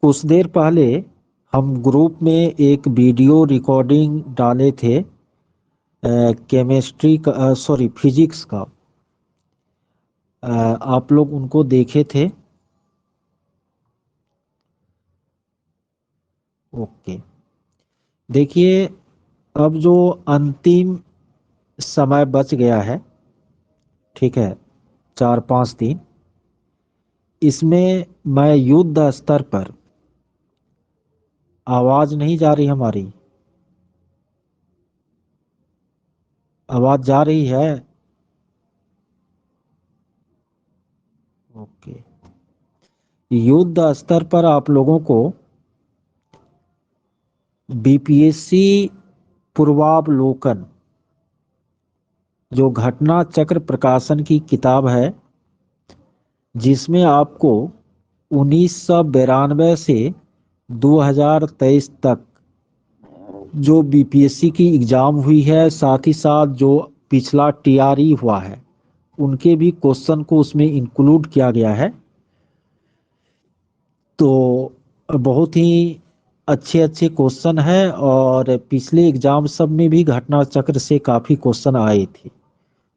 कुछ देर पहले हम ग्रुप में एक वीडियो रिकॉर्डिंग डाले थे केमिस्ट्री का, सॉरी फिजिक्स का। आप लोग उनको देखे थे? ओके। देखिए, अब जो अंतिम समय बच गया है, ठीक है, 4-5 दिन, इसमें मैं युद्ध स्तर पर, आवाज नहीं जा रही हमारी? आवाज जा रही है? ओके। युद्ध स्तर पर आप लोगों को बीपीएससी पूर्वावलोकन, जो घटना चक्र प्रकाशन की किताब है, जिसमें आपको 1992 से 2023 तक जो बीपीएससी की एग्जाम हुई है, साथ ही साथ जो पिछला टीआरई हुआ है, उनके भी क्वेश्चन को उसमें इंक्लूड किया गया है। तो बहुत ही अच्छे अच्छे क्वेश्चन है, और पिछले एग्जाम सब में भी घटना चक्र से काफ़ी क्वेश्चन आए थे।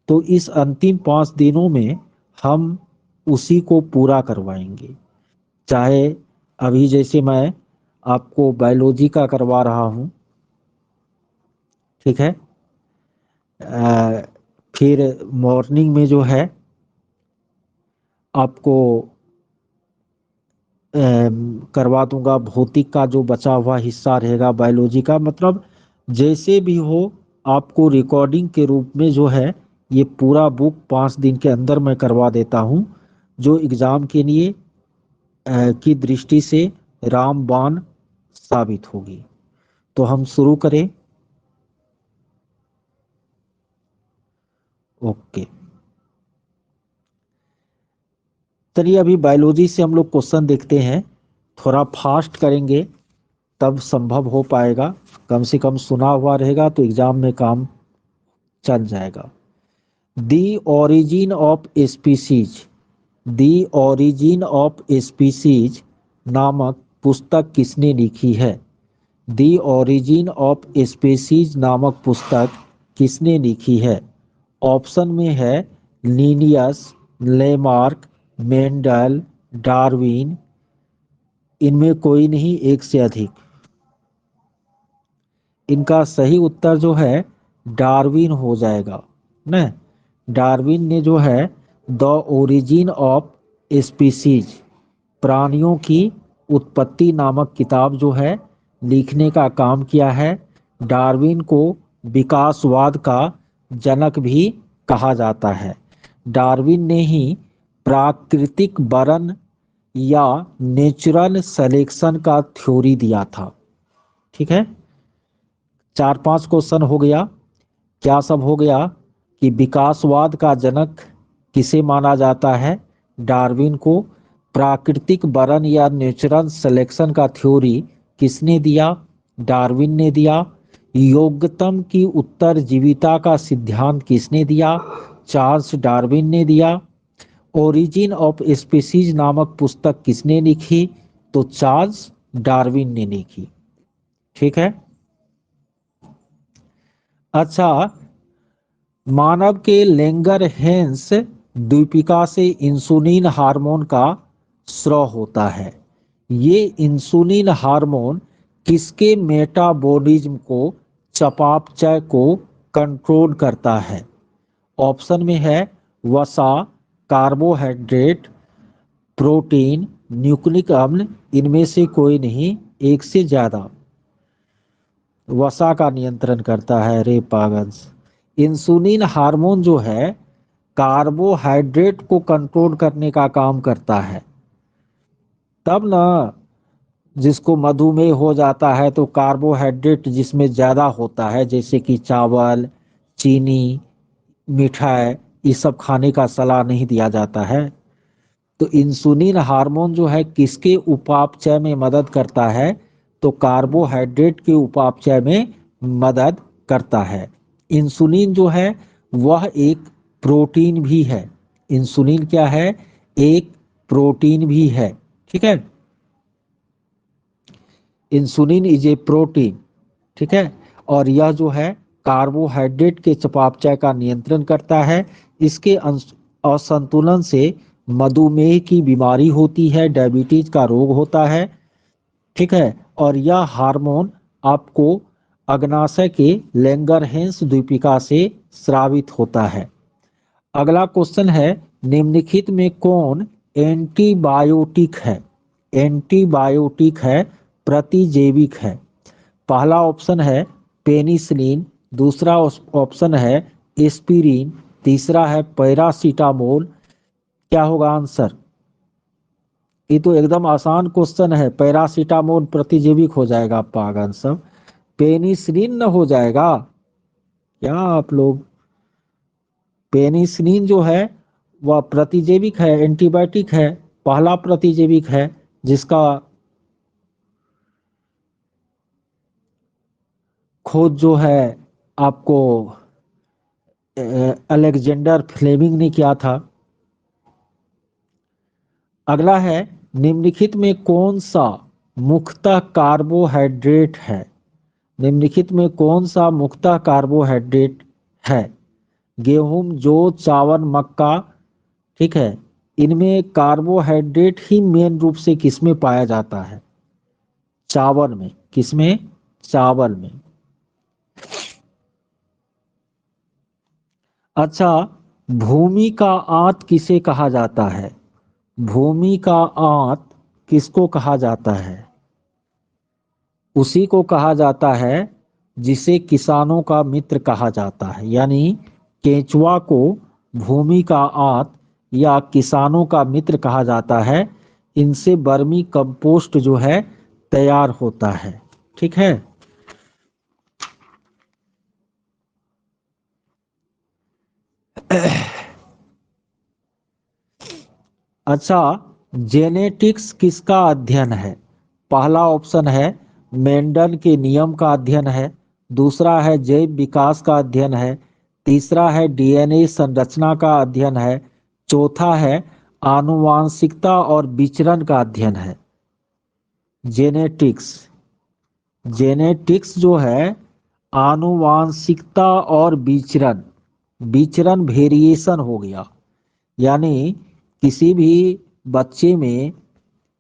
तो इस अंतिम 5 दिनों में हम उसी को पूरा करवाएंगे। चाहे अभी जैसे मैं आपको बायोलॉजी का करवा रहा हूँ, ठीक है, फिर मॉर्निंग में जो है आपको करवा दूंगा भौतिक का, जो बचा हुआ हिस्सा रहेगा बायोलॉजी का। मतलब जैसे भी हो, आपको रिकॉर्डिंग के रूप में जो है ये पूरा बुक 5 दिन के अंदर मैं करवा देता हूँ, जो एग्ज़ाम के लिए की दृष्टि से रामबाण साबित होगी। तो हम शुरू करें। ओके। चलिए, अभी बायोलॉजी से हम लोग क्वेश्चन देखते हैं। थोड़ा फास्ट करेंगे तब संभव हो पाएगा, कम से कम सुना हुआ रहेगा तो एग्जाम में काम चल जाएगा। The origin of species, the origin of species नामक पुस्तक किसने लिखी है? दी ओरिजिन ऑफ स्पीसीज नामक पुस्तक किसने लिखी है? ऑप्शन में है लिनियस, लेमार्क, मेंडल, डार्विन। इनमें कोई नहीं, एक से अधिक। इनका सही उत्तर जो है डार्विन हो जाएगा ना। डार्विन ने जो है द ओरिजिन ऑफ स्पीसीज, प्राणियों की उत्पत्ति नामक किताब जो है लिखने का काम किया है। डार्विन को विकासवाद का जनक भी कहा जाता है। डार्विन ने ही प्राकृतिक वरण या नेचुरल सिलेक्शन का थ्योरी दिया था। ठीक है, 4-5 क्वेश्चन हो गया। क्या सब हो गया कि विकासवाद का जनक किसे माना जाता है? डार्विन को। प्राकृतिक वरण या नेचुरल सिलेक्शन का थ्योरी किसने दिया? डार्विन ने दिया। योग्यतम की उत्तरजीविता का सिद्धांत किसने दिया? चार्ल्स डार्विन ने दिया। ओरिजिन ऑफ स्पीसीज नामक पुस्तक किसने लिखी? तो चार्ल्स डार्विन ने लिखी। ठीक है। अच्छा, मानव के लैंगरहैंस द्वीपिका से इंसुलिन हार्मोन का स्राव होता है। ये इंसुलिन हार्मोन किसके मेटाबॉलिज्म को, चयापचय को कंट्रोल करता है? ऑप्शन में है वसा, कार्बोहाइड्रेट, प्रोटीन, न्यूक्लिक अम्ल। इनमें से कोई नहीं, एक से ज्यादा। वसा का नियंत्रण करता है। रे पागल, इंसुलिन हार्मोन जो है कार्बोहाइड्रेट को कंट्रोल करने का काम करता है। तब ना, जिसको मधुमेह हो जाता है तो कार्बोहाइड्रेट जिसमें ज़्यादा होता है, जैसे कि चावल, चीनी, मिठाई, ये सब खाने का सलाह नहीं दिया जाता है। तो इंसुलिन हार्मोन जो है किसके उपापचय में मदद करता है? तो कार्बोहाइड्रेट के उपापचय में मदद करता है। इंसुलिन जो है वह एक प्रोटीन भी है। इंसुलिन क्या है? एक प्रोटीन भी है। ठीक है। इंसुलिन इज ए प्रोटीन, ठीक है, और यह जो है कार्बोहाइड्रेट के चयापचय का नियंत्रण करता है। इसके असंतुलन से मधुमेह की बीमारी होती है, डायबिटीज का रोग होता है, ठीक है, और यह हार्मोन आपको अग्नाशय के लैंगरहैंस द्वीपिका से स्रावित होता है। अगला क्वेश्चन है, निम्नलिखित में कौन एंटीबायोटिक है? एंटीबायोटिक है, प्रतिजैविक है। पहला ऑप्शन है पेनिसिलिन, दूसरा ऑप्शन है एस्पिरिन, तीसरा है पैरासीटामोल। क्या होगा आंसर? ये तो एकदम आसान क्वेश्चन है, पैरासीटामोल प्रतिजैविक हो जाएगा आपका आंसर, पेनिसिलिन न हो जाएगा क्या आप लोग? पेनिसिलिन जो है वह प्रतिजैविक है, एंटीबायोटिक है, पहला प्रतिजैविक है जिसका खोज जो है आपको अलेक्जेंडर फ्लेमिंग ने किया था। अगला है, निम्नलिखित में कौन सा मुख्यतः कार्बोहाइड्रेट है? निम्नलिखित में कौन सा मुख्यतः कार्बोहाइड्रेट है? गेहूं, जौ, चावल, मक्का, ठीक है, इनमें कार्बोहाइड्रेट ही मेन रूप से किसमें पाया जाता है? चावल में। किसमें? चावल में। अच्छा, भूमि का आंत किसे कहा जाता है? भूमि का आंत किसको कहा जाता है? उसी को कहा जाता है जिसे किसानों का मित्र कहा जाता है, यानी केंचुआ को भूमि का आंत या किसानों का मित्र कहा जाता है। इनसे वर्मी कंपोस्ट जो है तैयार होता है, ठीक है। अच्छा, जेनेटिक्स किसका अध्ययन है? पहला ऑप्शन है मेंडल के नियम का अध्ययन है, दूसरा है जैव विकास का अध्ययन है, तीसरा है डीएनए संरचना का अध्ययन है, चौथा है आनुवांशिकता और विचरण का अध्ययन है। जेनेटिक्स, जेनेटिक्स जो है आनुवांशिकता और विचरण, विचरण वेरिएशन हो गया, यानी किसी भी बच्चे में,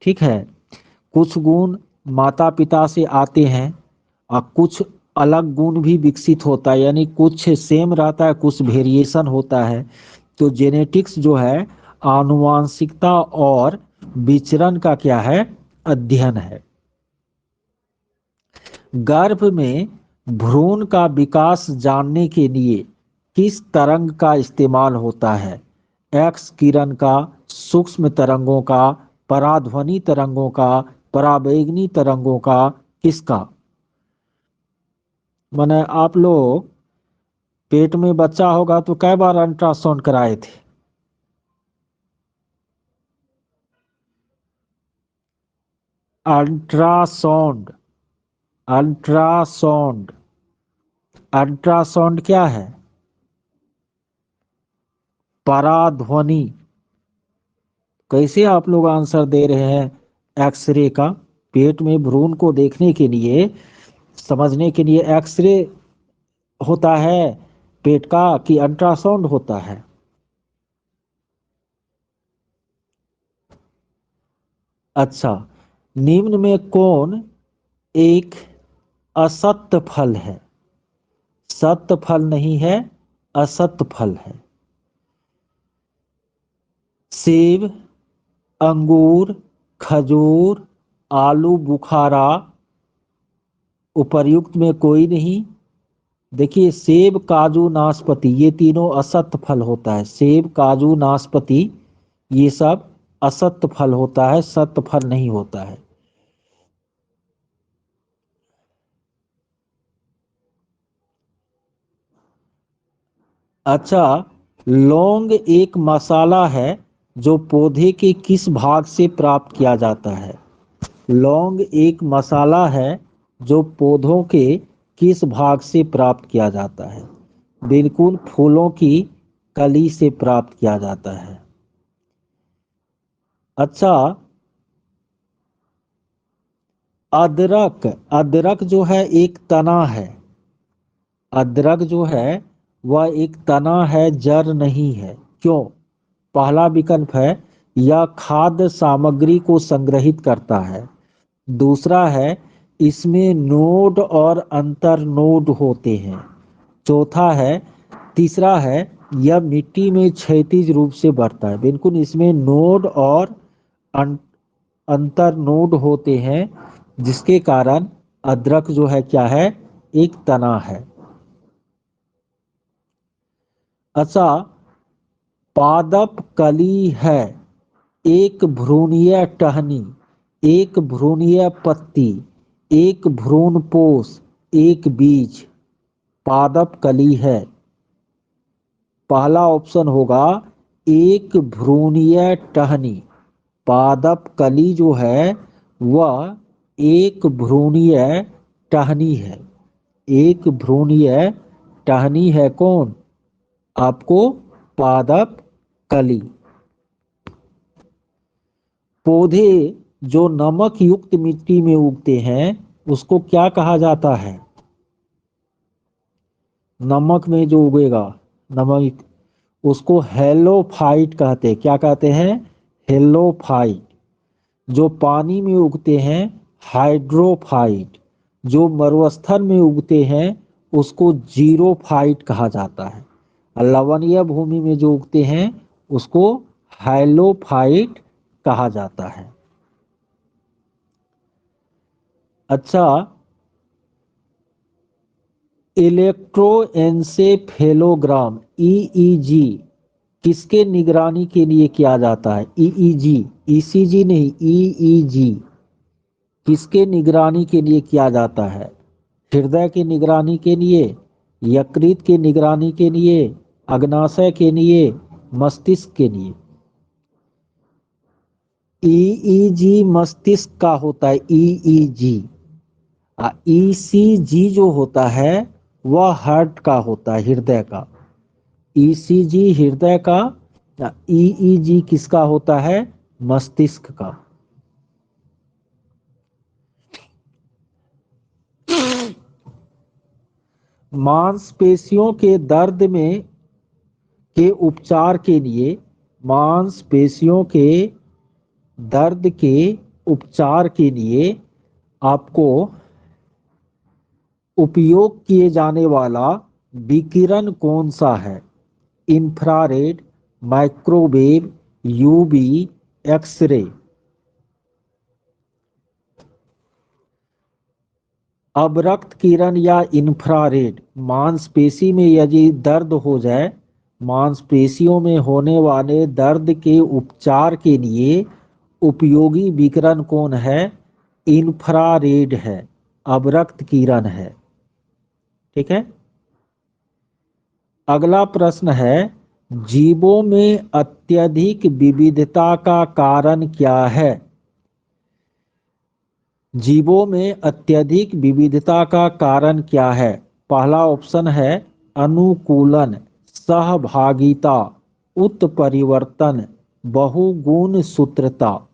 ठीक है, कुछ गुण माता पिता से आते हैं और कुछ अलग गुण भी विकसित होता है, यानी कुछ सेम रहता है, कुछ वेरिएशन होता है। तो जेनेटिक्स जो है आनुवांशिकता और विचरण का क्या है? अध्ययन है। गर्भ में भ्रूण का विकास जानने के लिए किस तरंग का इस्तेमाल होता है? एक्स किरण का, सूक्ष्म तरंगों का, पराध्वनि तरंगों का, पराबैंगनी तरंगों का, किसका? माने आप लोग पेट में बच्चा होगा तो कई बार अल्ट्रासाउंड कराए थे? अल्ट्रासाउंड, अल्ट्रासाउंड, अल्ट्रासाउंड क्या है? पराध्वनि। कैसे आप लोग आंसर दे रहे हैं एक्सरे का? पेट में भ्रूण को देखने के लिए, समझने के लिए एक्सरे होता है पेट का कि अल्ट्रासाउंड होता है? अच्छा, निम्न में कौन एक असत्य फल है? सत्य फल नहीं है, असत्य फल है। सेब, अंगूर, खजूर, आलू बुखारा, उपर्युक्त में कोई नहीं। देखिए, सेब, काजू, नाशपाती, ये तीनों असत्य फल होता है। सेब, काजू, नाशपाती, ये सब असत्य फल होता है, सत्य फल नहीं होता है। अच्छा, लौंग एक मसाला है जो पौधे के किस भाग से प्राप्त किया जाता है? लौंग एक मसाला है जो पौधों के किस भाग से प्राप्त किया जाता है? बिल्कुल फूलों की कली से प्राप्त किया जाता है। अच्छा, अदरक, अदरक जो है एक तना है। अदरक जो है वह एक तना है, जड़ नहीं है। क्यों? पहला विकल्प है यह खाद्य सामग्री को संग्रहित करता है। दूसरा है इसमें नोड और अंतर नोड होते हैं। चौथा है, तीसरा है यह मिट्टी में क्षैतिज रूप से बढ़ता है। बिल्कुल, इसमें नोड और अंतर नोड होते हैं, जिसके कारण अदरक जो है क्या है, एक तना है। अच्छा, पादप कली है, एक भ्रूणीय टहनी, एक भ्रूणीय पत्ती, एक भ्रूणपोष, एक बीज। पादप कली है। पहला ऑप्शन होगा एक भ्रूणीय टहनी। पादप कली जो है वह एक भ्रूणीय टहनी है। एक भ्रूणीय टहनी है कौन? आपको पादप कली। पौधे जो नमक युक्त मिट्टी में उगते हैं उसको क्या कहा जाता है? नमक में जो उगेगा, नमक, उसको हेलोफाइट कहते हैं। क्या कहते हैं? हेलोफाइट। जो पानी में उगते हैं, हाइड्रोफाइट। जो मरुस्थल में उगते हैं उसको जीरोफाइट कहा जाता है। लवणीय भूमि में जो उगते हैं उसको हाइलोफाइट कहा जाता है। अच्छा, इलेक्ट्रोएन्सेफेलोग्राम ईईजी किसके निगरानी के लिए किया जाता है? ईईजी, ईसीजी नहीं, ईईजी किसके निगरानी के लिए किया जाता है? हृदय की निगरानी के लिए, यकृत की निगरानी के लिए, अग्नाशय के लिए, मस्तिष्क के लिए? ईईजी मस्तिष्क का होता है, ईईजी। ईसीजी जो होता है वह हार्ट का होता है, हृदय का। ईसीजी हृदय का, ईईजी किसका होता है? मस्तिष्क का। मांसपेशियों के दर्द में के उपचार के लिए, मांसपेशियों के दर्द के उपचार के लिए आपको उपयोग किए जाने वाला विकिरण कौन सा है? Infrared, microwave, UV, X ray? अवरक्त किरण या इंफ्रारेड, मांसपेशी में यदि दर्द हो जाए, मांसपेशियों में होने वाले दर्द के उपचार के लिए उपयोगी विकिरण कौन है? इंफ्रारेड है, अवरक्त किरण है। ठीक है। अगला प्रश्न है, जीवों में अत्यधिक विविधता का कारण क्या है? जीवों में अत्यधिक विविधता का कारण क्या है? पहला ऑप्शन है अनुकूलन, सहभागिता, उत्परिवर्तन, बहुगुण सूत्रता।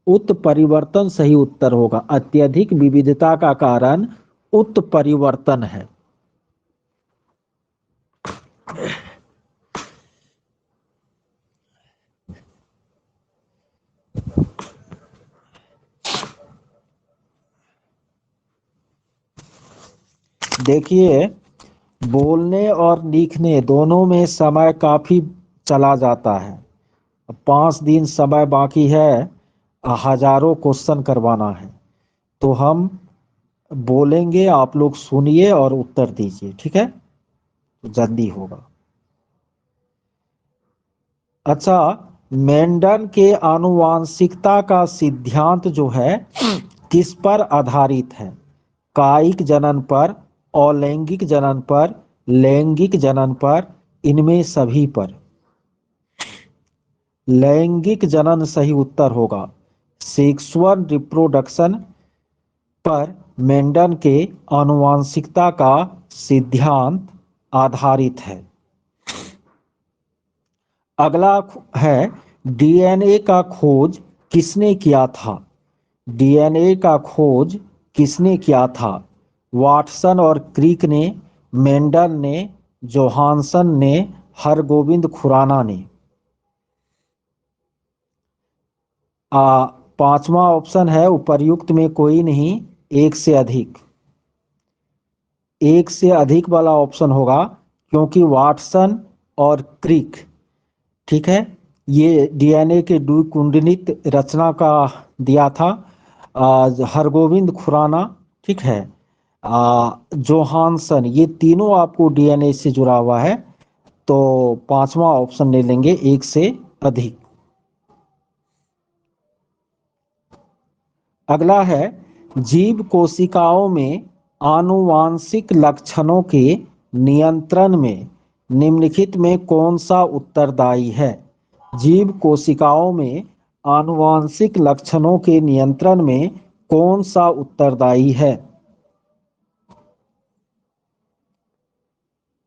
उत्परिवर्तन सही उत्तर होगा। अत्यधिक विविधता का कारण उत्परिवर्तन है। देखिए, बोलने और लिखने दोनों में समय काफी चला जाता है। 5 दिन समय बाकी है, हजारों क्वेश्चन करवाना है। तो हम बोलेंगे, आप लोग सुनिए और उत्तर दीजिए, ठीक है? तो जल्दी होगा। अच्छा, मेंडन के आनुवांशिकता का सिद्धांत जो है किस पर आधारित है? कायिक जनन पर, अलैंगिक जनन पर, लैंगिक जनन पर, इनमें सभी पर? लैंगिक जनन सही उत्तर होगा। सेक्सुअल रिप्रोडक्शन पर मेंडन के आनुवांशिकता का सिद्धांत आधारित है। अगला है, डीएनए का खोज किसने किया था? डीएनए का खोज किसने किया था? वाटसन और क्रिक ने, मेंडल ने, जोहानसन ने, हरगोविंद खुराना ने। पांचवा ऑप्शन है उपर्युक्त में कोई नहीं, एक से अधिक। एक से अधिक वाला ऑप्शन होगा, क्योंकि वाटसन और क्रिक, ठीक है, ये डीएनए के द्विकुंडलित रचना का दिया था। हरगोविंद खुराना, ठीक है, जोहानसन, ये तीनों आपको डीएनए से जुड़ा हुआ है। तो पांचवा ऑप्शन ले लेंगे, एक से अधिक। अगला है, जीव कोशिकाओं में आनुवांशिक लक्षणों के नियंत्रण में निम्नलिखित में कौन सा उत्तरदायी है? जीव कोशिकाओं में आनुवांशिक लक्षणों के नियंत्रण में कौन सा उत्तरदायी है?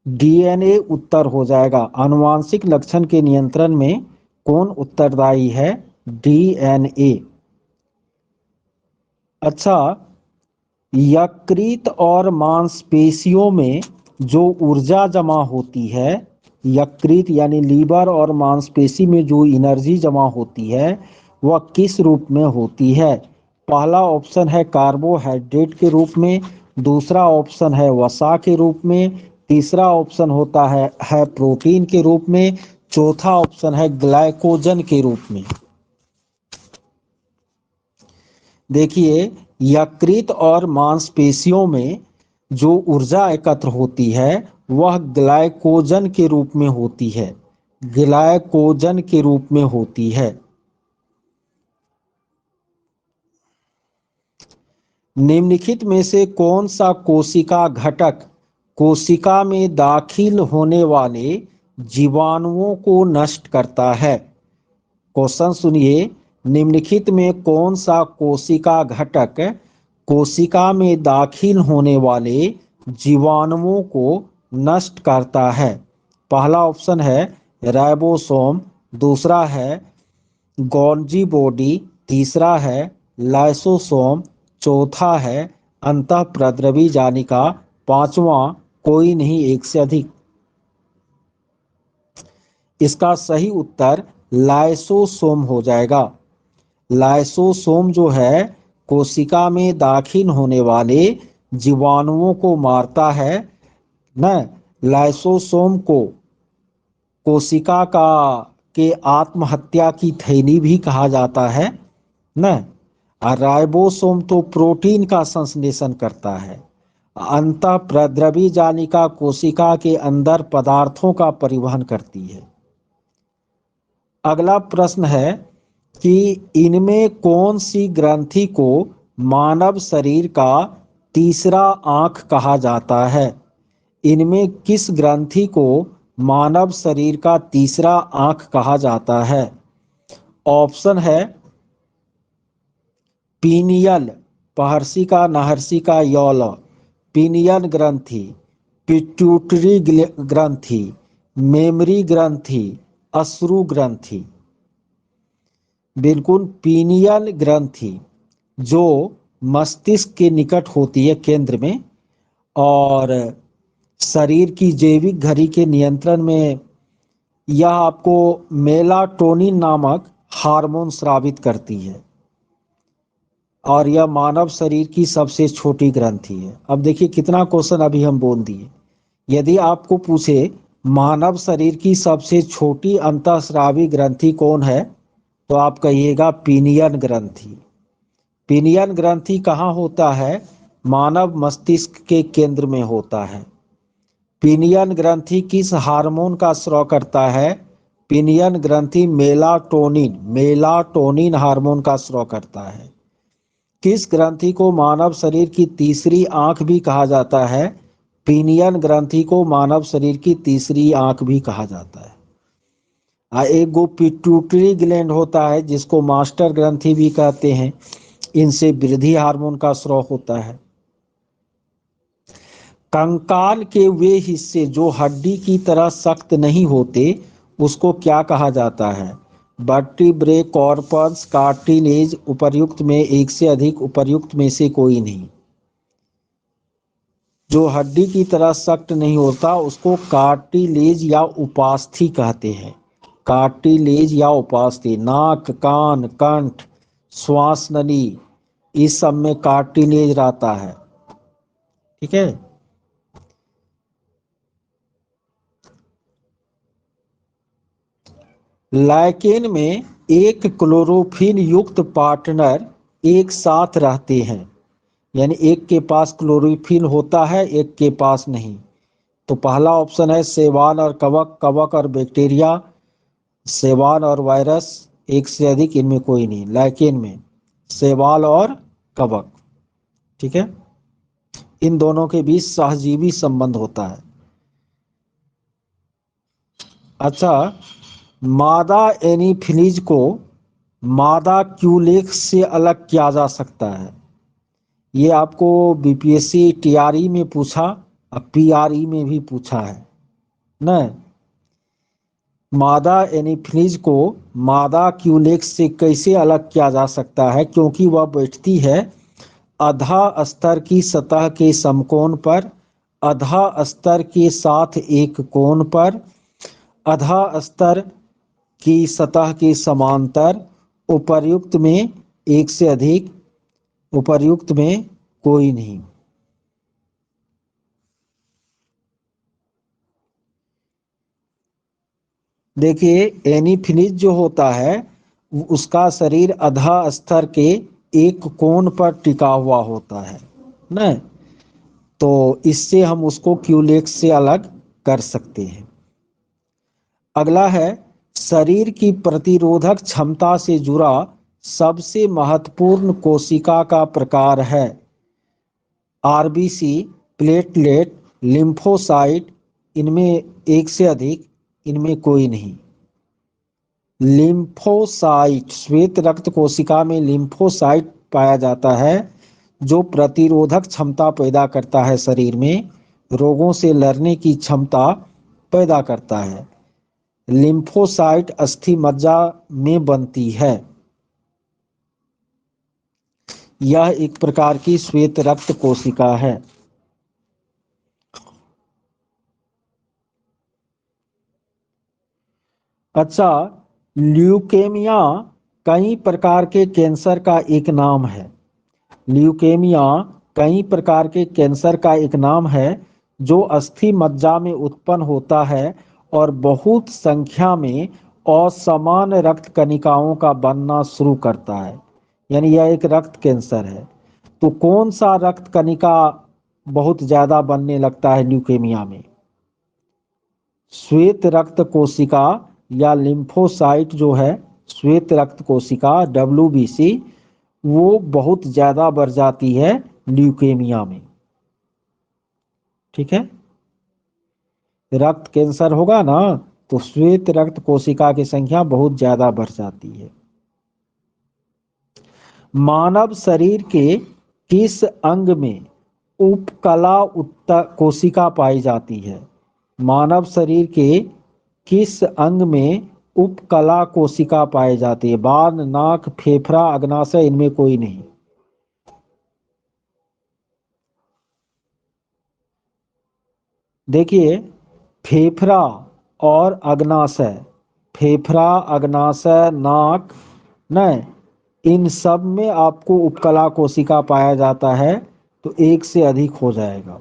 डीएनए उत्तर हो जाएगा। आनुवांशिक लक्षण के नियंत्रण में कौन उत्तरदायी है? डीएनए। अच्छा, यकृत और मांसपेशियों में जो ऊर्जा जमा होती है, यकृत यानी लीवर और मांसपेशी में जो एनर्जी जमा होती है, वह किस रूप में होती है? पहला ऑप्शन है कार्बोहाइड्रेट के रूप में, दूसरा ऑप्शन है वसा के रूप में, तीसरा ऑप्शन होता है प्रोटीन के रूप में, चौथा ऑप्शन है ग्लाइकोजन के रूप में। देखिए, यकृत और मांसपेशियों में जो ऊर्जा एकत्र होती है वह ग्लाइकोजन के रूप में होती है, ग्लाइकोजन के रूप में होती है। निम्नलिखित में से कौन सा कोशिका घटक कोशिका में दाखिल होने वाले जीवाणुओं को नष्ट करता है? क्वेश्चन सुनिए, निम्नलिखित में कौन सा कोशिका घटक कोशिका में दाखिल होने वाले जीवाणुओं को नष्ट करता है? पहला ऑप्शन है राइबोसोम, दूसरा है गोल्जी बॉडी, तीसरा है लाइसोसोम, चौथा है अंतःप्रद्रवी जालिका, पांचवा कोई नहीं, एक से अधिक। इसका सही उत्तर लाइसोसोम हो जाएगा। लाइसोसोम जो है कोशिका में दाखिल होने वाले जीवाणुओं को मारता है न। लाइसोसोम को कोशिका का के आत्महत्या की थैली भी कहा जाता है न। और राइबोसोम तो प्रोटीन का संश्लेषण करता है। अंतःप्रद्रवी जालिका कोशिका के अंदर पदार्थों का परिवहन करती है। अगला प्रश्न है कि इनमें कौन सी ग्रंथि को मानव शरीर का तीसरा आंख कहा जाता है? इनमें किस ग्रंथि को मानव शरीर का तीसरा आंख कहा जाता है? ऑप्शन है पीनियल, पहर्षिका नहर्षिका यौल, पीनियल ग्रंथि, पिट्यूटरी ग्रंथि, मेमरी ग्रंथि, अश्रु ग्रंथि। बिल्कुल पीनियल ग्रंथि, जो मस्तिष्क के निकट होती है, केंद्र में, और शरीर की जैविक घड़ी के नियंत्रण में यह आपको मेलाटोनिन नामक हार्मोन स्रावित करती है, और यह मानव शरीर की सबसे छोटी ग्रंथि है। अब देखिए कितना क्वेश्चन अभी हम बोल दिए। यदि आपको पूछे मानव शरीर की सबसे छोटी अंतःस्रावी ग्रंथि कौन है, तो आप कहिएगा पीनियन ग्रंथि। पीनियन ग्रंथि कहाँ होता है? मानव मस्तिष्क के केंद्र में होता है। पीनियन ग्रंथि किस हार्मोन का स्राव करता है? पीनियन ग्रंथि मेलाटोनिन, मेलाटोनिन हार्मोन का स्राव करता है। किस ग्रंथि को मानव शरीर की तीसरी आंख भी कहा जाता है? पीनियन ग्रंथि को मानव शरीर की तीसरी आंख भी कहा जाता है। एक गो पिट्यूटरी ग्लैंड होता है जिसको मास्टर ग्रंथि भी कहते हैं, इनसे वृद्धि हार्मोन का स्राव होता है। कंकाल के वे हिस्से जो हड्डी की तरह सख्त नहीं होते उसको क्या कहा जाता है? वर्टिब्रे कॉर्पस कार्टिलेज उपर्युक्त में एक से अधिक उपर्युक्त में से कोई नहीं। जो हड्डी की तरह सख्त नहीं होता उसको कार्टिलेज या उपास्थि कहते हैं। कार्टिलेज या उपास्थि, नाक, कान, कंठ, श्वास नली, इस सब में कार्टिलेज रहता है। ठीक है। लाइकेन में एक क्लोरोफिल युक्त पार्टनर एक साथ रहते हैं, यानी एक के पास क्लोरोफिल होता है, एक के पास नहीं। तो पहला ऑप्शन है शैवाल और कवक, कवक और बैक्टीरिया, शैवाल और वायरस, एक से अधिक, इनमें कोई नहीं। लाइकेन में शैवाल और कवक। ठीक है। इन दोनों के बीच सहजीवी संबंध होता है। अच्छा, मादा एनीफिलीज को मादा क्यूलेक्स से अलग किया जा सकता है। ये आपको बीपीएससी टीआरई में पूछा और पीआरई में भी पूछा है न। मादा एनीफिलीज को मादा क्यूलेक्स से कैसे अलग किया जा सकता है? क्योंकि वह बैठती है अधा स्तर की सतह के समकोण पर, अधा स्तर के साथ एक कोण पर, अधा स्तर की सतह के समांतर, उपर्युक्त में एक से अधिक, उपर्युक्त में कोई नहीं। देखिए, एनीफिलीज जो होता है उसका शरीर अधा स्तर के एक कोण पर टिका हुआ होता है न। तो इससे हम उसको क्यूलेक्स से अलग कर सकते हैं। अगला है शरीर की प्रतिरोधक क्षमता से जुड़ा सबसे महत्वपूर्ण कोशिका का प्रकार है आरबीसी, प्लेटलेट, लिम्फोसाइट, इनमें एक से अधिक, इनमें कोई नहीं। लिम्फोसाइट, श्वेत रक्त कोशिका में लिम्फोसाइट पाया जाता है जो प्रतिरोधक क्षमता पैदा करता है, शरीर में रोगों से लड़ने की क्षमता पैदा करता है। लिम्फोसाइट अस्थि मज्जा में बनती है। यह एक प्रकार की श्वेत रक्त कोशिका है। अच्छा, ल्यूकेमिया कई प्रकार के कैंसर का एक नाम है। ल्यूकेमिया कई प्रकार के कैंसर का एक नाम है जो अस्थि मज्जा में उत्पन्न होता है और बहुत संख्या में असमान रक्त कणिकाओं का बनना शुरू करता है, यानी यह एक रक्त कैंसर है। तो कौन सा रक्त कणिका बहुत ज़्यादा बनने लगता है ल्यूकेमिया में? श्वेत रक्त कोशिका या लिम्फोसाइट जो है, श्वेत रक्त कोशिका WBC, वो बहुत ज़्यादा बढ़ जाती है ल्यूकेमिया में। ठीक है। रक्त कैंसर होगा ना तो श्वेत रक्त कोशिका की संख्या बहुत ज़्यादा बढ़ जाती है। मानव शरीर के किस अंग में उपकला कोशिका पाई जाती है? मानव शरीर के किस अंग में उपकला कोशिका पाई जाती है? बाल, नाक, फेफड़ा, अग्नाशय, इनमें कोई नहीं। देखिए, फेफड़ा और अग्नाशय, फेफड़ा, अग्नाशय, नाक, न, इन सब में आपको उपकला कोशिका पाया जाता है, तो एक से अधिक हो जाएगा।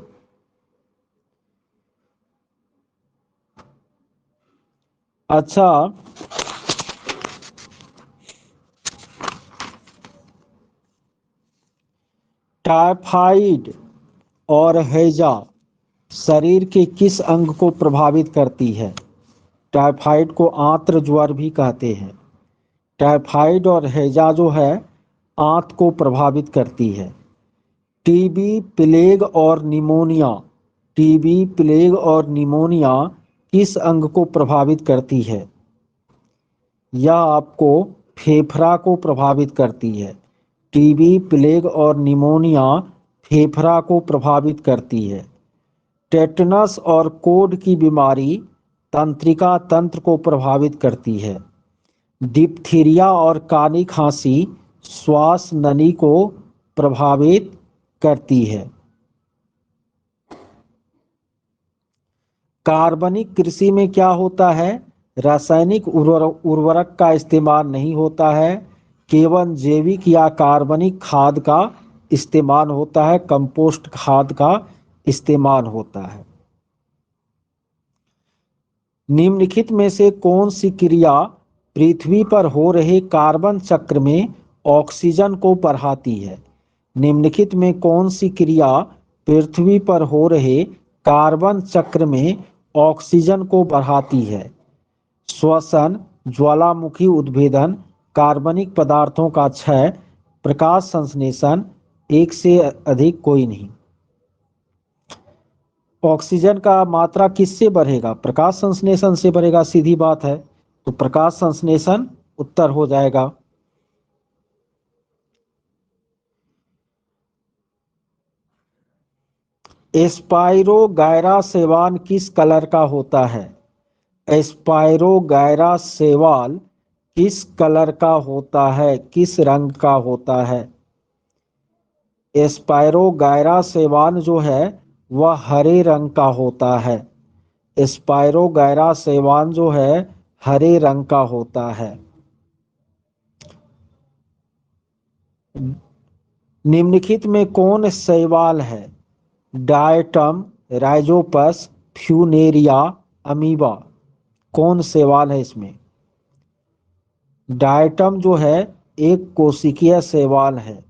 अच्छा, टाइफाइड और हैजा शरीर के किस अंग को प्रभावित करती है? टाइफाइड को आंत्र ज्वर भी कहते हैं। टाइफाइड और हैजा जो है आंत को प्रभावित करती है। टीबी, प्लेग और निमोनिया, टीबी, प्लेग और निमोनिया किस अंग को प्रभावित करती है? यह आपको फेफड़ा को प्रभावित करती है। टीबी, प्लेग और निमोनिया फेफड़ा को प्रभावित करती है। टेटनस और कोढ़ की बीमारी तंत्रिका तंत्र को प्रभावित करती है। डिप्थीरिया और कानी खांसी श्वास नली को प्रभावित करती है। कार्बनिक कृषि में क्या होता है? रासायनिक उर्वरक का इस्तेमाल नहीं होता है, केवल जैविक या कार्बनिक खाद का इस्तेमाल होता है, कंपोस्ट खाद का इस्तेमाल होता है। निम्नलिखित में से कौन सी क्रिया पृथ्वी पर हो रहे कार्बन चक्र में ऑक्सीजन को बढ़ाती है? निम्नलिखित में कौन सी क्रिया पृथ्वी पर हो रहे कार्बन चक्र में ऑक्सीजन को बढ़ाती है? श्वसन, ज्वालामुखी उद्भेदन, कार्बनिक पदार्थों का क्षय, प्रकाश संश्लेषण, एक से अधिक कोई नहीं। ऑक्सीजन का मात्रा किससे बढ़ेगा? प्रकाश संश्लेषण से बढ़ेगा, सीधी बात है। तो प्रकाश संश्लेषण उत्तर हो जाएगा। एस्पाइरोगायरा शैवाल किस कलर का होता है? एस्पाइरोगायरा शैवाल किस कलर का होता है, किस रंग का होता है? एस्पाइरोगायरा शैवाल जो है वह हरे रंग का होता है। एस्पाइरोगायरा शैवाल जो है हरे रंग का होता है। निम्नलिखित में कौन शैवाल है? Diatom, Rhizopus, Funaria, amoeba. कौन शैवाल है इसमें? डायटम जो है एक कोशिकीय शैवाल है।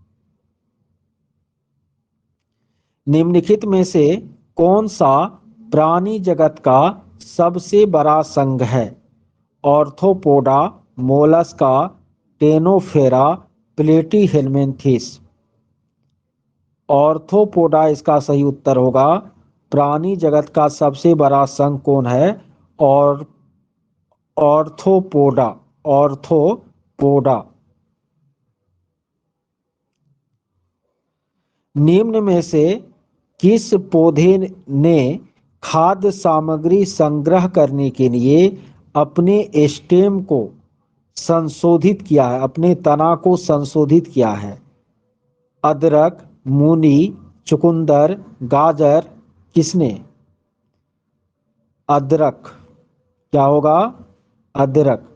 निम्नलिखित में से कौन सा प्राणी जगत का सबसे बड़ा संघ है? Arthropoda, Mollusca, Ctenophora, Platyhelminthes. Arthropoda इसका सही उत्तर होगा। प्राणी जगत का सबसे बड़ा संघ कौन है? और ऑर्थोपोडा, ऑर्थोपोडा। निम्न में से किस पौधे ने खाद्य सामग्री संग्रह करने के लिए अपने स्टेम को संशोधित किया है, अपने तना को संशोधित किया है? अदरक, मूली, चुकंदर, गाजर। किसने? अदरक। क्या होगा? अदरक।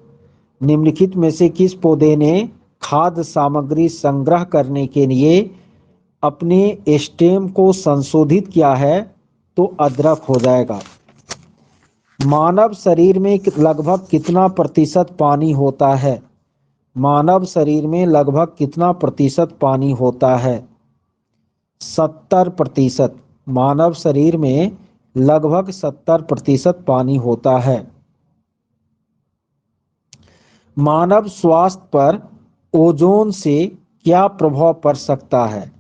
निम्नलिखित में से किस पौधे ने खाद्य सामग्री संग्रह करने के लिए अपने स्टेम को संशोधित किया है? तो अदरक हो जाएगा। मानव शरीर में लगभग कितना प्रतिशत पानी होता है? मानव शरीर में लगभग कितना प्रतिशत पानी होता है? 70%। मानव शरीर में लगभग 70% पानी होता है। मानव स्वास्थ्य पर ओजोन से क्या प्रभाव पड़ सकता है?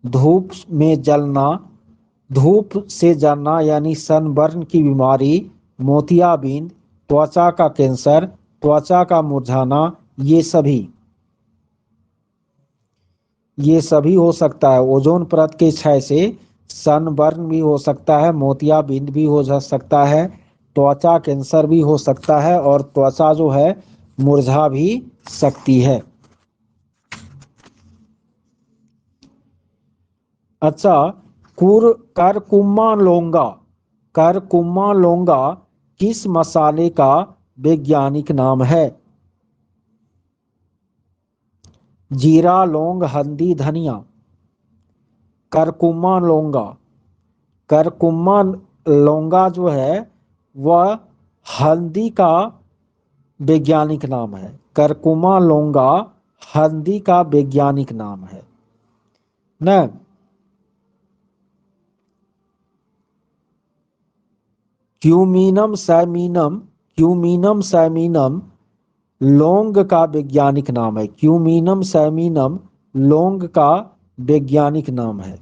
धूप में जलना, धूप से जलना यानी सनबर्न की बीमारी, मोतियाबिंद, त्वचा का कैंसर, त्वचा का मुरझाना, ये सभी हो सकता है। ओजोन परत के क्षय से सनबर्न भी हो सकता है, मोतियाबिंद भी हो सकता है, त्वचा कैंसर भी हो सकता है और त्वचा जो है मुरझा भी सकती है। अच्छा, करकुम्मा लोंगा किस मसाले का वैज्ञानिक नाम है? जीरा, लौंग, हल्दी, धनिया। करकुम्मा लौंगा, करकुम्मा लौंगा जो है वह हल्दी का वैज्ञानिक नाम है। करकुम्मा लौंगा हल्दी का वैज्ञानिक नाम है ना। क्यूमिनम सैमिनम लौंग का वैज्ञानिक नाम है। क्यूमिनम सैमिनम लौंग का वैज्ञानिक नाम है।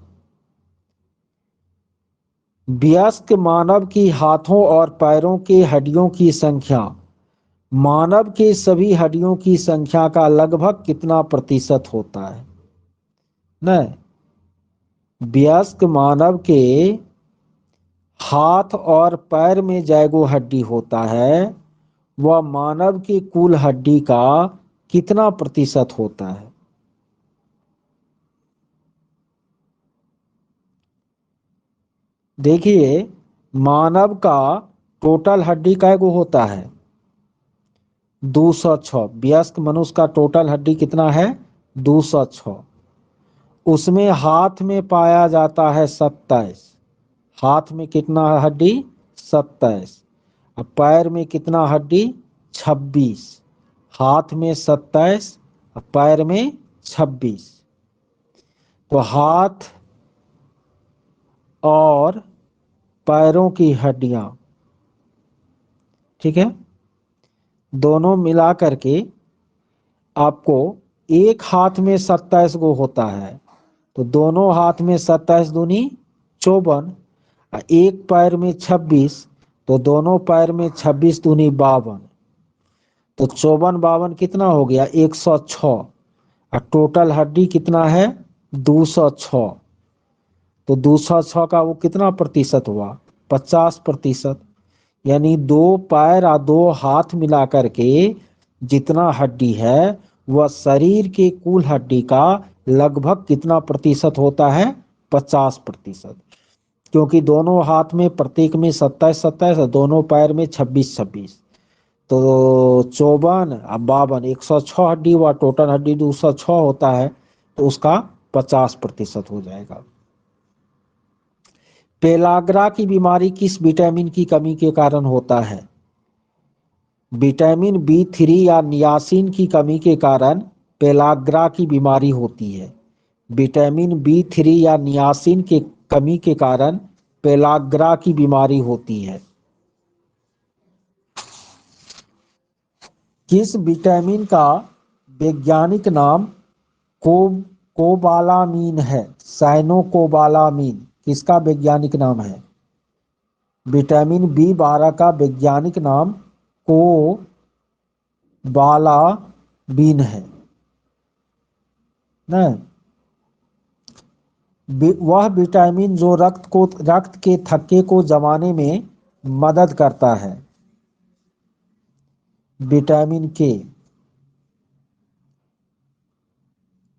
वयस्क मानव की हाथों और पैरों के हड्डियों की संख्या मानव के सभी हड्डियों की संख्या का लगभग कितना प्रतिशत होता है? न वयस्क मानव के हाथ और पैर में जैगो हड्डी होता है वह मानव की कुल हड्डी का कितना प्रतिशत होता है? देखिए, मानव का टोटल हड्डी काय को होता है? 206। वयस्क मनुष्य का टोटल हड्डी कितना है? 206। उसमें हाथ में पाया जाता है 27। हाथ में कितना हड्डी? 27। अब पैर में कितना हड्डी? 26। हाथ में 27, पैर में 26। तो हाथ और पैरों की हड्डियां, ठीक है, दोनों मिला करके आपको एक हाथ में 27 गो होता है। तो दोनों हाथ में 27 दूनी 54, एक पैर में 26, तो दोनों पैर में 26 दूनी 52। तो 54 52 कितना हो गया? 106। और टोटल हड्डी कितना है? 206। तो 206 का वो कितना प्रतिशत हुआ? 50%। यानी दो पैर और दो हाथ मिला करके जितना हड्डी है वह शरीर के कुल हड्डी का लगभग कितना प्रतिशत होता है? 50%। क्योंकि दोनों हाथ में प्रत्येक में 27 27 है, दोनों पैर में 26 26। तो 54 और 52, 106 हड्डी हुआ, टोटल हड्डी 206 होता है, तो उसका 50% हो जाएगा। पेलाग्रा की बीमारी किस विटामिन की कमी के कारण होता है? विटामिन B3 या नियासिन की कमी के कारण पेलाग्रा की बीमारी होती है। विटामिन B3 या नियासिन के कमी के कारण पेलाग्रा की बीमारी होती है। किस विटामिन का वैज्ञानिक नाम कोबालामीन है? साइनोकोबालामीन किसका वैज्ञानिक नाम है? विटामिन B12 का वैज्ञानिक नाम कोबालामीन है ना। वह विटामिन जो रक्त के थक्के को जमाने में मदद करता है। विटामिन के।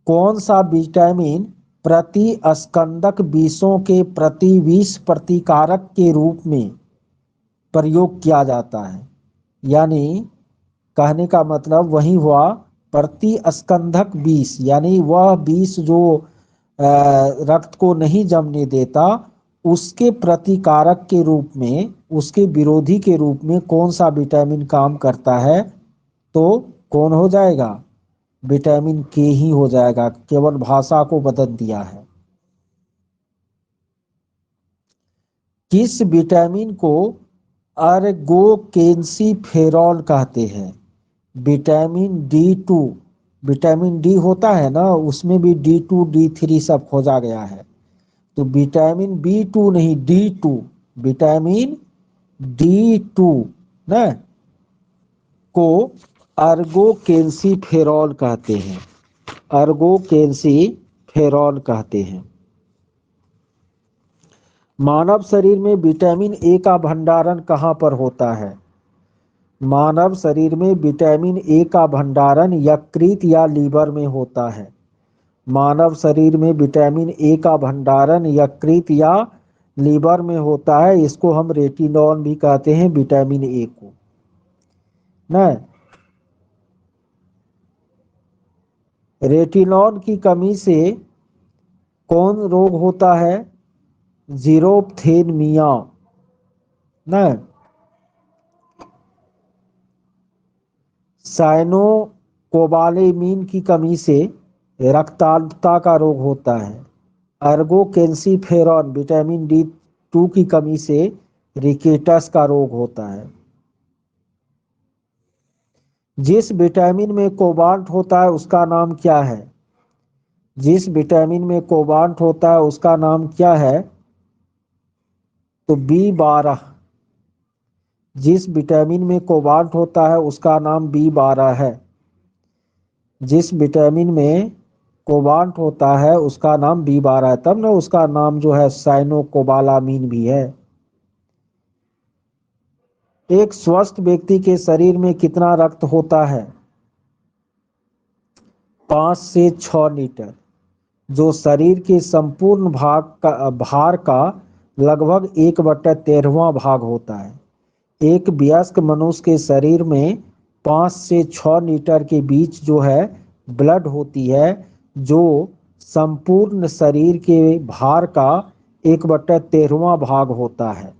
कौन सा विटामिन प्रति स्कंदक विषों के प्रति विष प्रतिकारक के रूप में प्रयोग किया जाता है? यानी कहने का मतलब वही हुआ, प्रति स्कंदक विष यानी वह विष जो रक्त को नहीं जमने देता, उसके प्रतिकारक के रूप में, उसके विरोधी के रूप में कौन सा विटामिन काम करता है? तो कौन हो जाएगा? विटामिन के ही हो जाएगा, केवल भाषा को बदल दिया है। किस विटामिन को अर्गोकेंसीफेरॉल कहते हैं? Vitamin D2। विटामिन डी होता है ना, उसमें भी D2 D3 सब खोजा गया है। तो विटामिन B2 नहीं, D2। विटामिन D2 ना को अर्गोकेंसीफेरॉल कहते हैं। अर्गोकेंसीफेरॉल कहते हैं। मानव शरीर में विटामिन ए का भंडारण कहाँ पर होता है? मानव शरीर में विटामिन ए का भंडारण यकृत या लीवर में होता है। मानव शरीर में विटामिन ए का भंडारण यकृत या लीवर में होता है। इसको हम रेटिनॉल भी कहते हैं, विटामिन ए को ना। रेटिनॉल की कमी से कौन रोग होता है? जीरोप्थेलमिया ना। साइनोकोबालेमिन की कमी से रक्ताल्पता का रोग होता है। अर्गोकेंसीफेरॉन विटामिन D2 की कमी से रिकेटस का रोग होता है। जिस विटामिन में कोबाल्ट होता है उसका नाम क्या है? जिस विटामिन में कोबाल्ट होता है उसका नाम क्या है? तो B12। जिस विटामिन में कोबाल्ट होता है उसका नाम B12 है। जिस विटामिन में कोबाल्ट होता है उसका नाम B12 है, तब ना उसका नाम जो है साइनोकोबालामीन भी है। एक स्वस्थ व्यक्ति के शरीर में कितना रक्त होता है? 5 से 6 लीटर, जो शरीर के संपूर्ण भार का लगभग 1/13वां भाग होता है। एक वयस्क मनुष्य के शरीर में 5 से 6 लीटर के बीच जो है ब्लड होती है, जो संपूर्ण शरीर के भार का 1/13वां भाग होता है।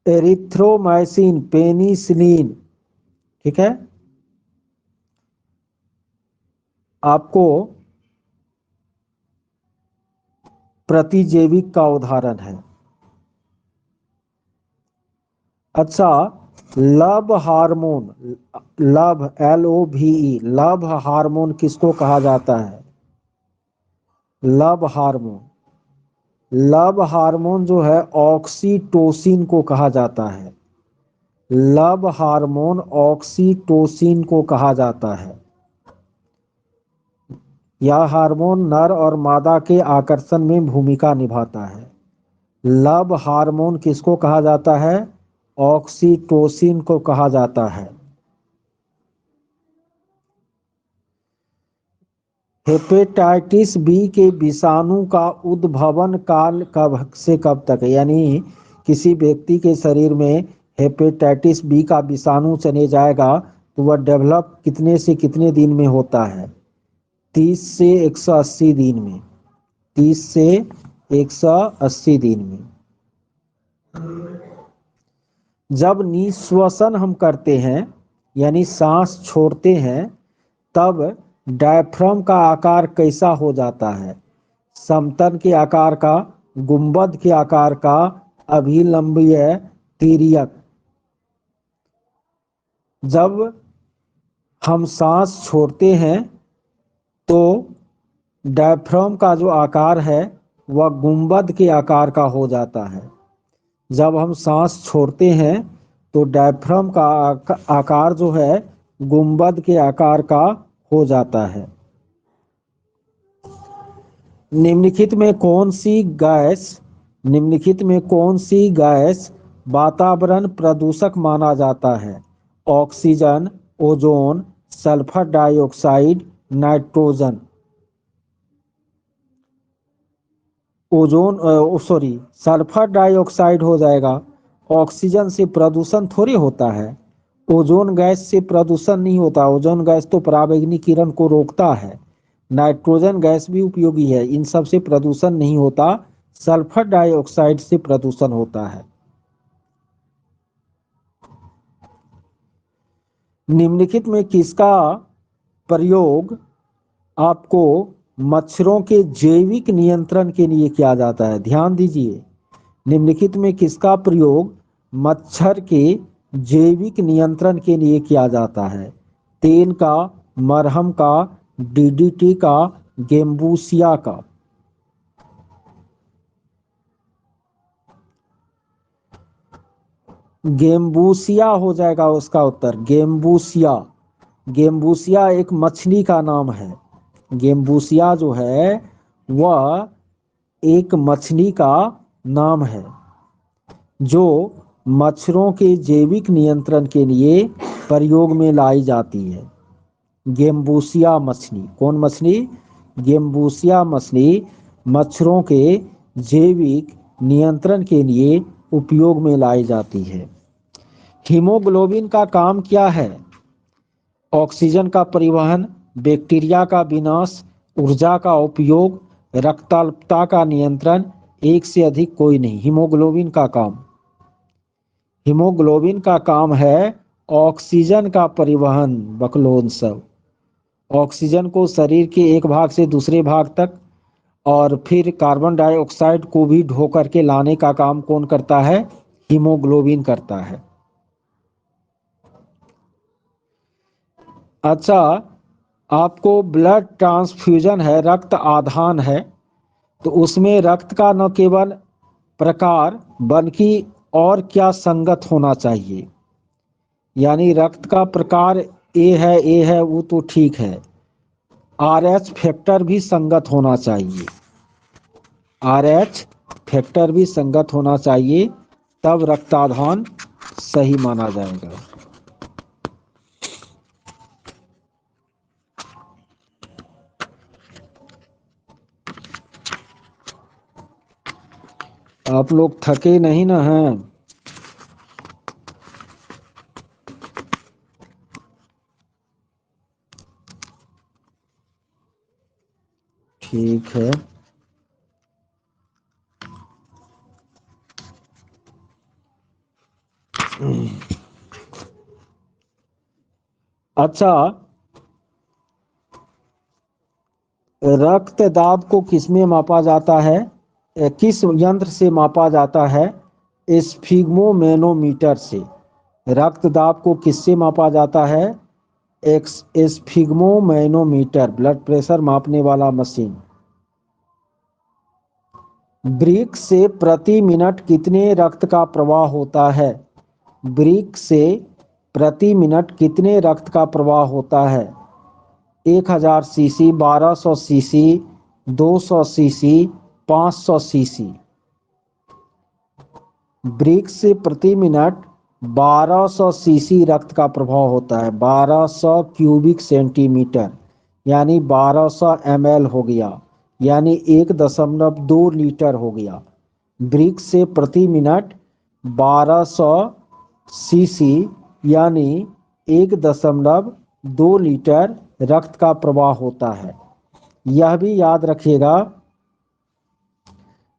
एरिथ्रोमाइसिन, पेनिसिलिन, ठीक है, आपको प्रतिजैविक का उदाहरण है। अच्छा, love hormone, love LOVE, love hormone किसको कहा जाता है? लव हार्मोन, लव हार्मोन जो है ऑक्सीटोसिन को कहा जाता है। लव हार्मोन ऑक्सीटोसिन को कहा जाता है। यह हार्मोन नर और मादा के आकर्षण में भूमिका निभाता है। लव हार्मोन किसको कहा जाता है? ऑक्सीटोसिन को कहा जाता है। हेपेटाइटिस बी के विषाणु का उद्भवन काल कब से कब तक है? यानी किसी व्यक्ति के शरीर में हेपेटाइटिस बी का विषाणु चले जाएगा तो वह डेवलप कितने से कितने दिन में होता है? 30 से 180 दिन में। 30 से 180 दिन में। जब निश्वसन हम करते हैं यानी सांस छोड़ते हैं, तब डायफ्राम का आकार कैसा हो जाता है? समतल के आकार का, गुंबद के आकार का, अभिलंबीय, तिर्यक। जब हम सांस छोड़ते हैं तो डायफ्राम का जो आकार है वह गुंबद के आकार का हो जाता है। जब हम सांस छोड़ते हैं तो डायफ्राम का आकार जो है गुंबद के आकार का हो जाता है। निम्नलिखित में कौन सी गैस वातावरण प्रदूषक माना जाता है? Oxygen, ozone, sulphur dioxide, nitrogen. Sulphur dioxide हो जाएगा। ऑक्सीजन से प्रदूषण थोड़ी होता है। ओजोन गैस से प्रदूषण नहीं होता। ओजोन गैस तो पराबैंगनी किरण को रोकता है। नाइट्रोजन गैस भी उपयोगी है। इन सब से प्रदूषण नहीं होता। सल्फर डाइऑक्साइड से प्रदूषण होता है। निम्नलिखित में किसका प्रयोग आपको मच्छरों के जैविक नियंत्रण के लिए किया जाता है? ध्यान दीजिए, निम्नलिखित में किसका प्रयोग मच्छर के जैविक नियंत्रण के लिए किया जाता है? तेल का, मरहम का, DDT का, गेम्बूसिया का। गेम्बूसिया हो जाएगा उसका उत्तर। गेम्बूसिया, गेम्बूसिया एक मछली का नाम है। गेम्बूसिया जो है वह एक मछली का नाम है जो मच्छरों के जैविक नियंत्रण के लिए प्रयोग में लाई जाती है। गेम्बूसिया मछली, कौन मछली? गेम्बूसिया मछली मच्छरों के जैविक नियंत्रण के लिए उपयोग में लाई जाती है। हीमोग्लोबिन का काम क्या है? ऑक्सीजन का परिवहन, बैक्टीरिया का विनाश, ऊर्जा का उपयोग, रक्ताल्पता का नियंत्रण, एक से अधिक कोई नहीं। हीमोग्लोबिन का काम है ऑक्सीजन का परिवहन। बकलोन सब ऑक्सीजन को शरीर के एक भाग से दूसरे भाग तक और फिर कार्बन डाइऑक्साइड को भी ढो करके लाने का काम कौन करता है? हीमोग्लोबिन करता है। अच्छा, आपको ब्लड ट्रांसफ्यूजन है, रक्त आदान है, तो उसमें रक्त का न केवल प्रकार बल्कि और क्या संगत होना चाहिए? यानी रक्त का प्रकार ए है वो तो ठीक है, RH फैक्टर भी संगत होना चाहिए। RH फैक्टर भी संगत होना चाहिए, तब रक्ताधान सही माना जाएगा। आप लोग थके नहीं ना हैं? ठीक है। अच्छा, रक्त दाब को किसमें मापा जाता है? किस यंत्र से मापा जाता है? स्फिग्मोमेनोमीटर से। रक्त दाब को किससे मापा जाता है? स्फिग्मोमेनोमीटर, ब्लड प्रेशर मापने वाला मशीन। ब्रिक से प्रति मिनट कितने रक्त का प्रवाह होता है? ब्रिक से प्रति मिनट कितने रक्त का प्रवाह होता है? 1000 CC, 1200 CC, 200 CC, 500 CC. Brick से प्रति मिनट 1200 सीसी रक्त का प्रवाह होता है। 1200 क्यूबिक सेंटीमीटर यानी 1200 ml हो गया, यानी 1.2 लीटर हो गया। ब्रिक से प्रति मिनट 1200 सीसी यानी 1.2 लीटर रक्त का प्रवाह होता है। यह भी याद रखिएगा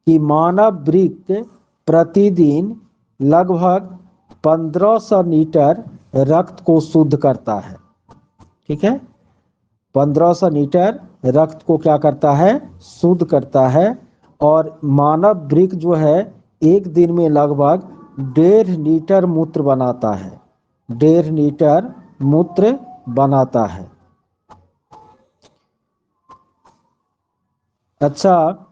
कि मानव ब्रिक प्रतिदिन लगभग 1500 लीटर रक्त को शुद्ध करता है। ठीक है, 1500 लीटर रक्त को क्या करता है? शुद्ध करता है। और मानव ब्रिक जो है एक दिन में लगभग 1.5 लीटर मूत्र बनाता है। 1.5 लीटर मूत्र बनाता है। अच्छा,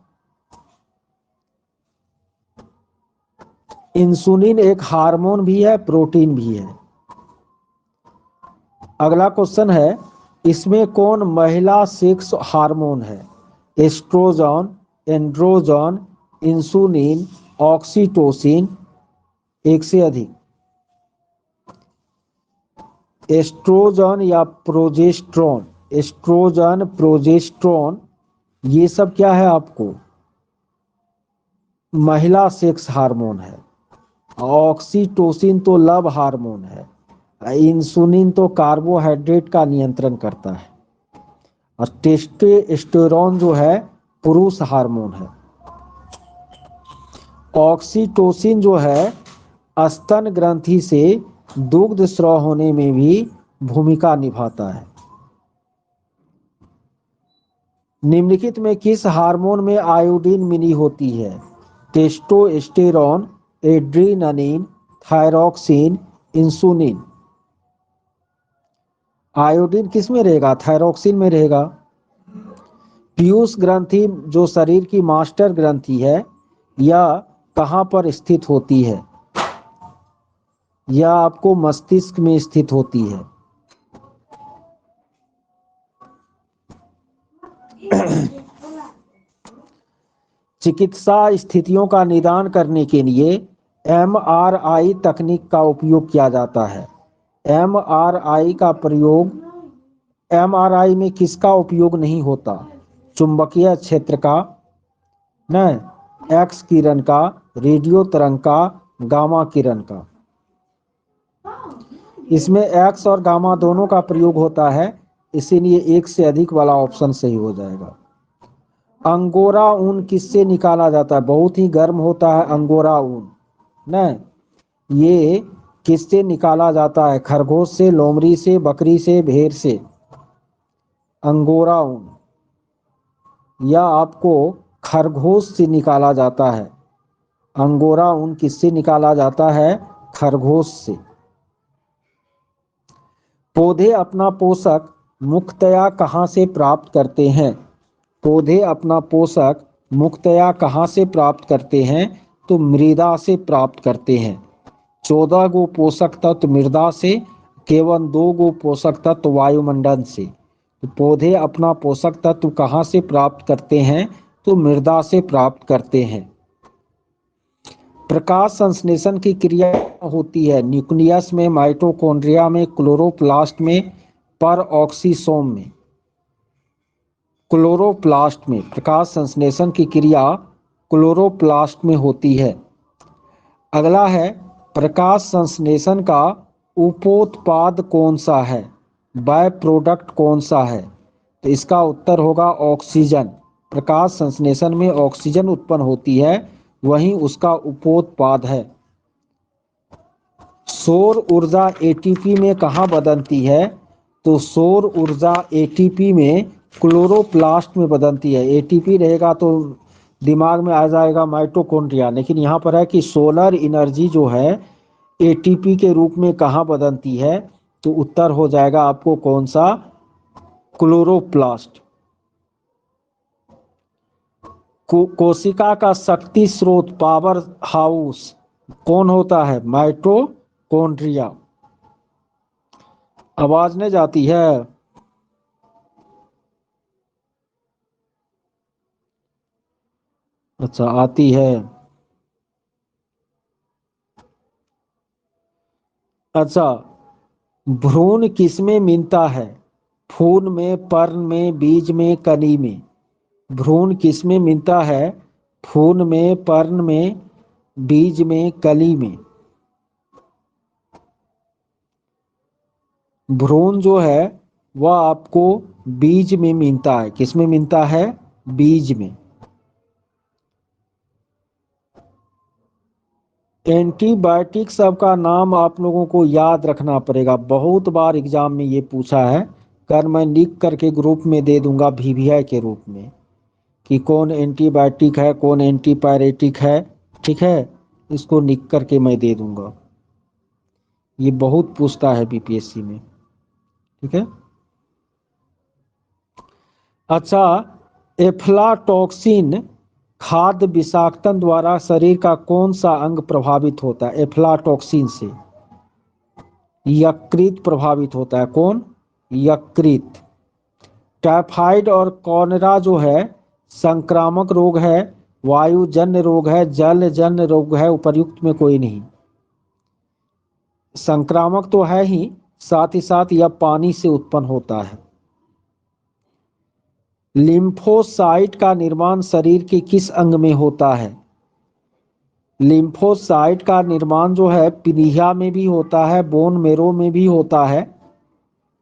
इंसुलिन एक हार्मोन भी है, प्रोटीन भी है। अगला क्वेश्चन है, इसमें कौन महिला सेक्स हार्मोन है? एस्ट्रोजन, एंड्रोजन, इंसुलिन, ऑक्सीटोसिन, एक से अधिक। एस्ट्रोजन या प्रोजेस्ट्रॉन, एस्ट्रोजन, प्रोजेस्ट्रॉन, ये सब क्या है आपको? महिला सेक्स हार्मोन है। ऑक्सीटोसिन तो लव हार्मोन है। इंसुलिन तो कार्बोहाइड्रेट का नियंत्रण करता है। और टेस्टोस्टेरोन जो है पुरुष हार्मोन है। ऑक्सीटोसिन जो है स्तन ग्रंथि से दुग्ध स्राव होने में भी भूमिका निभाता है। निम्नलिखित में किस हार्मोन में आयोडीन मिली होती है? Testosterone, adrenaline, thyroxine, insulin. Iodine किस में रहेगा? थायरोक्सिन में रहेगा। पीयूष ग्रंथि जो शरीर की मास्टर ग्रंथि है, यह कहाँ पर स्थित होती है? यह आपको मस्तिष्क में स्थित होती है। चिकित्सा स्थितियों का निदान करने के लिए एमआरआई तकनीक का उपयोग किया जाता है। एमआरआई का प्रयोग, एमआरआई में किसका उपयोग नहीं होता? चुंबकीय क्षेत्र का, न एक्स किरण का, रेडियो तरंग का, गामा किरण का। इसमें एक्स और गामा दोनों का प्रयोग होता है, इसीलिए एक से अधिक वाला ऑप्शन सही हो जाएगा। अंगोरा ऊन किससे निकाला जाता है? बहुत ही गर्म होता है अंगोरा ऊन, न ये किससे निकाला जाता है? खरगोश से, लोमड़ी से, बकरी से, भेड़ से। अंगोरा ऊन या आपको खरगोश से निकाला जाता है। अंगोरा ऊन किससे निकाला जाता है? खरगोश से। पौधे अपना पोषक मुख्यतया कहाँ से प्राप्त करते हैं? पौधे अपना पोषक मुख्यतया कहाँ से प्राप्त करते हैं? तो मृदा से प्राप्त करते हैं। 14 गो पोषक तत्व मृदा से, केवल 2 गो पोषक तत्व वायुमंडल से। तो पौधे अपना पोषक तत्व कहाँ से प्राप्त करते हैं? तो मृदा से प्राप्त करते हैं। प्रकाश संश्लेषण की क्रिया होती है न्यूक्लियस में, माइटोकॉन्ड्रिया में, क्लोरोप्लास्ट में, परऑक्सीसोम में। क्लोरोप्लास्ट में प्रकाश संश्लेषण की क्रिया क्लोरोप्लास्ट में होती है। अगला है प्रकाश संश्लेषण का उपोत्पाद कौन सा है, बाय प्रोडक्ट कौन सा है? तो इसका उत्तर होगा ऑक्सीजन। प्रकाश संश्लेषण में ऑक्सीजन उत्पन्न होती है, वही उसका उपोत्पाद है। सौर ऊर्जा एटीपी में कहाँ बदलती है? तो सौर ऊर्जा एटीपी में क्लोरोप्लास्ट में बदलती है। एटीपी रहेगा तो दिमाग में आ जाएगा माइटोकॉन्ड्रिया, लेकिन यहाँ पर है कि सोलर एनर्जी जो है एटीपी के रूप में कहाँ बदलती है? तो उत्तर हो जाएगा आपको कौन सा? क्लोरोप्लास्ट। कोशिका का शक्ति स्रोत, पावर हाउस कौन होता है? माइटोकॉन्ड्रिया। आवाज नहीं जाती है? अच्छा, आती है। अच्छा, भ्रूण किसमें मिलता है? फूल में, पर्ण में, बीज में, कली में? भ्रूण किसमें मिलता है? फूल में, पर्ण में, बीज में, कली में? भ्रूण जो है वह आपको बीज में मिलता है। किसमें मिलता है? बीज में। एंटीबायोटिक सबका नाम आप लोगों को याद रखना पड़ेगा, बहुत बार एग्जाम में ये पूछा है। कर मैं लिख करके ग्रुप में दे दूंगा वीवीआई के रूप में कि कौन एंटीबायोटिक है, कौन एंटीपायरेटिक है। ठीक है, इसको लिख करके मैं दे दूंगा। ये बहुत पूछता है बीपीएससी में। ठीक है। अच्छा, एफ्लाटॉक्सिन खाद्य विषाक्तन द्वारा शरीर का कौन सा अंग प्रभावित होता है? एफ्लाटॉक्सिन से यकृत प्रभावित होता है। कौन? यकृत। टाइफाइड और कॉलेरा जो है संक्रामक रोग है, वायुजन्य रोग है, जलजन्य रोग है? उपर्युक्त में कोई नहीं। संक्रामक तो है ही, साथ ही साथ यह पानी से उत्पन्न होता है। लिम्फोसाइट का निर्माण शरीर के किस अंग में होता है? लिम्फोसाइट का निर्माण जो है प्लीहा में भी होता है, बोन मेरो में भी होता है।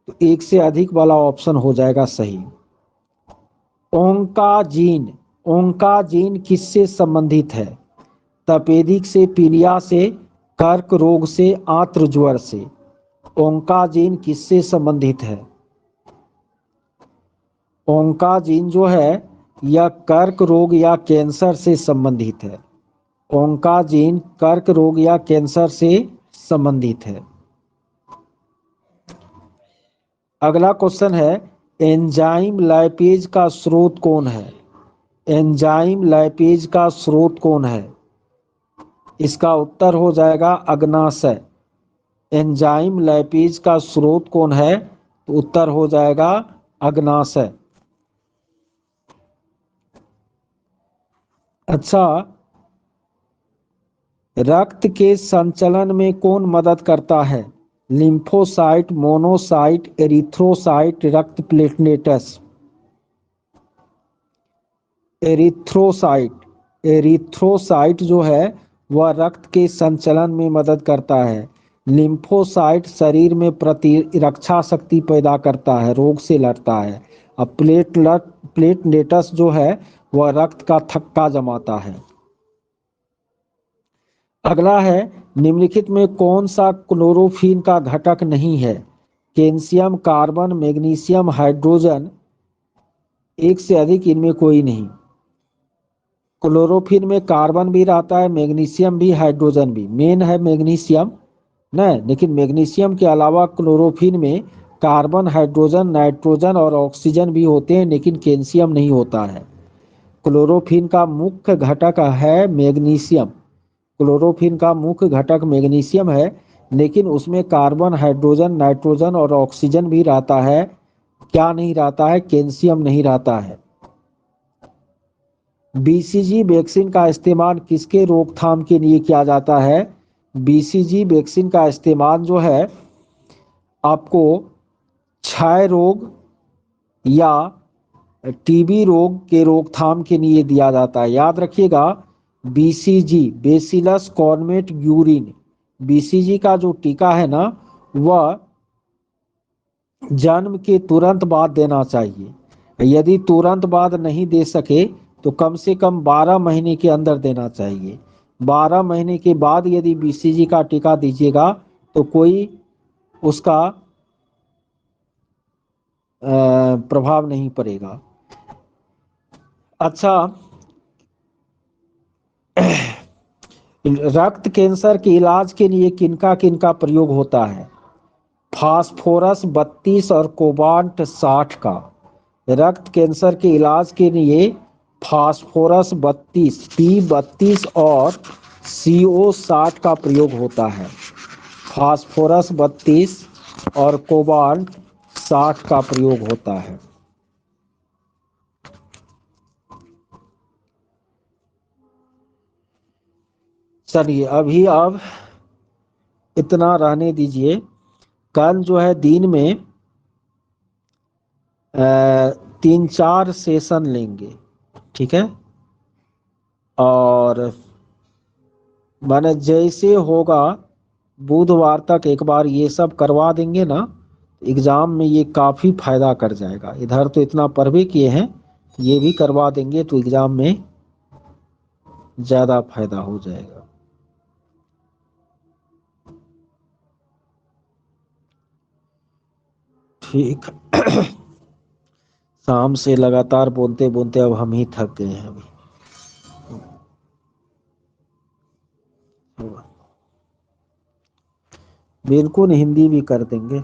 तो एक से अधिक वाला ऑप्शन हो जाएगा सही। ओंकाजीन, ओंकाजीन किससे संबंधित है? तपेदिक से, पीलिया से, कर्क रोग से, आंत्र ज्वर से? ओंकाजीन किससे संबंधित है? ओंकाजीन जो है यह कर्क रोग या कैंसर से संबंधित है। ओंकाजीन कर्क रोग या कैंसर से संबंधित है। अगला क्वेश्चन है एंजाइम लाइपेज का स्रोत कौन है? एंजाइम लाइपेज का स्रोत कौन है? इसका उत्तर हो जाएगा अग्नाशय। एंजाइम लाइपेज का स्रोत कौन है? तो उत्तर हो जाएगा अग्नाशय। अच्छा, रक्त के संचलन में कौन मदद करता है? लिम्फोसाइट, मोनोसाइट, एरिथ्रोसाइट, रक्त प्लेटलेट्स? एरिथ्रोसाइट। एरिथ्रोसाइट जो है वह रक्त के संचलन में मदद करता है। लिम्फोसाइट शरीर में प्रतिरक्षा शक्ति पैदा करता है, रोग से लड़ता है। अब प्लेटलेट्स जो है वह रक्त का थक्का जमाता है। अगला है निम्नलिखित में कौन सा क्लोरोफिल का घटक नहीं है? Calcium, carbon, magnesium, hydrogen? एक से अधिक इनमें कोई नहीं। क्लोरोफिल में कार्बन भी रहता है, मैग्नीशियम भी, हाइड्रोजन भी। मेन है मैग्नीशियम न, लेकिन मैग्नीशियम के अलावा क्लोरोफिल में कार्बन, हाइड्रोजन, नाइट्रोजन और ऑक्सीजन भी होते हैं, लेकिन कैल्शियम नहीं होता है। क्लोरोफिल का मुख्य घटक है मैग्नीशियम। क्लोरोफिल का मुख्य घटक मैग्नीशियम है, लेकिन उसमें कार्बन, हाइड्रोजन, नाइट्रोजन और ऑक्सीजन भी रहता है। क्या नहीं रहता है? कैल्शियम नहीं रहता है। बीसीजी वैक्सीन का इस्तेमाल किसके रोकथाम के लिए किया जाता है? बीसीजी वैक्सीन का इस्तेमाल जो है आपको क्षय रोग या टीबी रोग के रोकथाम के लिए दिया जाता है। याद रखिएगा, BCG bacillus Calmette Guerin, BCG का जो टीका है ना वह जन्म के तुरंत बाद देना चाहिए। यदि तुरंत बाद नहीं दे सके तो कम से कम 12 महीने के अंदर देना चाहिए। 12 महीने के बाद यदि बीसीजी का टीका दीजिएगा तो कोई उसका प्रभाव नहीं पड़ेगा। अच्छा, रक्त कैंसर के इलाज के लिए किनका किनका प्रयोग होता है? फास्फोरस 32 और कोबाल्ट 60 का। रक्त कैंसर के इलाज के लिए फास्फोरस 32 P32 और CO60 का प्रयोग होता है। फास्फोरस 32 और कोबाल्ट 60 का प्रयोग होता है। चलिए अभी अब इतना रहने दीजिए। कल जो है दिन में 3-4 सेशन लेंगे, ठीक है? और माने जैसे होगा बुधवार तक एक बार ये सब करवा देंगे ना, एग्जाम में ये काफ़ी फायदा कर जाएगा। इधर तो इतना पढ़ भी किए हैं, ये भी करवा देंगे तो एग्जाम में ज़्यादा फायदा हो जाएगा। ठीक। शाम से लगातार बोलते बोलते अब हम ही थक गए हैं अभी। बिल्कुल हिंदी भी कर देंगे।